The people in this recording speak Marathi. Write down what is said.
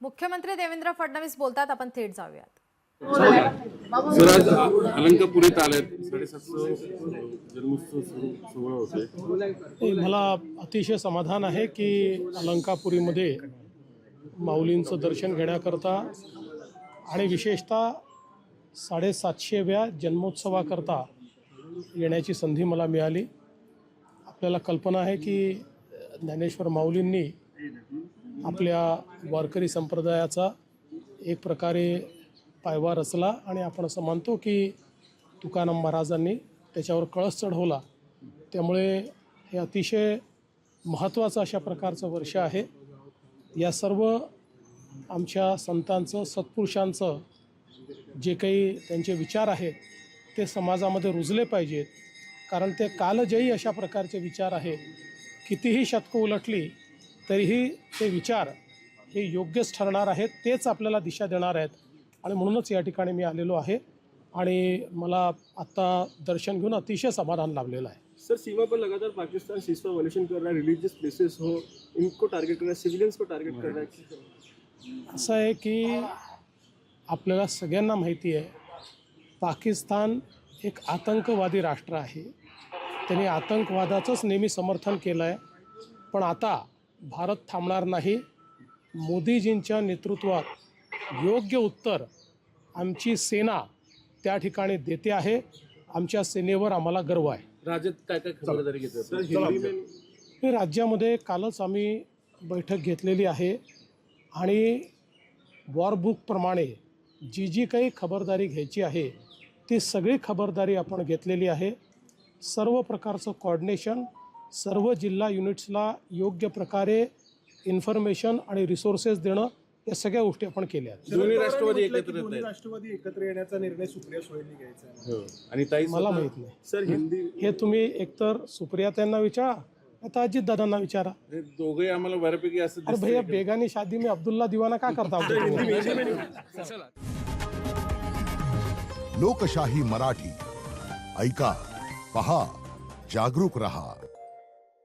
मुख्यमंत्री देवेंद्र फडणवीस बोलतात, आपण थेट जाऊयात। सर, आज अलंकापुरीत आलेत 750 जन्मोत्सव सोहळा होते। मला अतिशय समाधान आहे की अलंकापुरीमध्ये माऊलींचं दर्शन घेण्याकरता आणि विशेषतः 750व्या जन्मोत्सवाकरता येण्याची संधी मला मिळाली। आपल्याला कल्पना आहे की ज्ञानेश्वर माऊलींनी आपल्या वारकरी संप्रदायाचा एक प्रकारे पायवा रचला आणि आपण असं मानतो की तुकाराम महाराजांनी त्याच्यावर कळस चढवला। त्यामुळे हे अतिशय महत्त्वाचं अशा प्रकारचं वर्ष आहे। या सर्व आमच्या संतांचं, सत्पुरुषांचं जे काही त्यांचे विचार आहेत ते समाजामध्ये रुजले पाहिजेत, कारण ते कालजयी अशा प्रकारचे विचार आहेत। कितीही शतकं उलटली तरीही ते विचार हे योग्यच ठरणार आहेत, तेच आपल्याला दिशा देणार आहेत आणि म्हणूनच या ठिकाणी मी आलेलो आहे आणि मला आत्ता दर्शन घेऊन अतिशय समाधान लाभलेलं आहे। सर, सीमा पर लगातार पाकिस्तान सीज़फायर वायलेशन कर रहा है, रिलीजियस प्लेसेस हो इनको टारगेट कर रहा है, सिविलियंस को टारगेट कर रहा है। असं आहे की आपल्याला सगळ्यांना माहिती आहे पाकिस्तान एक आतंकवादी राष्ट्र आहे। त्यांनी आतंकवादाचंच नेहमी समर्थन केलं आहे, पण आता भारत थांबणार नाही। मोदीजींच्या नेतृत्वात योग्य उत्तर आमची सेना त्या ठिकाणी देते आहे। आमच्या सेनेवर आम्हाला गर्व आहे। राज्यात काय काय खबरदारी घेतात? राज्यामध्ये कालच आम्ही बैठक घेतलेली आहे आणि वॉरबुकप्रमाणे जी जी काही खबरदारी घ्यायची आहे ती सगळी खबरदारी आपण घेतलेली आहे। सर्व प्रकारचं कोऑर्डिनेशन सर्व जिल्हा युनिट्सला योग्य प्रकारे इन्फॉर्मेशन आणि रिसोर्सेस देणं या सगळ्या गोष्टी आपण केल्या आहेत। दोन्ही राष्ट्रवादी एकत्र येण्याचा निर्णय सुप्रिया सुळेंनी घ्यायचा आहे आणि ताई मला माहीत नाही सर, हिंदी हे तुम्ही एकतर सुप्रिया त्यांना विचारा आता अजित दादांना विचारा। दोघे आम्हाला बऱ्यापैकी असं अरे भैया, बेगानी शादी में अब्दुल्ला दीवाना का करता लोकशाही मराठी ऐका, पहा, जागरूक रहा।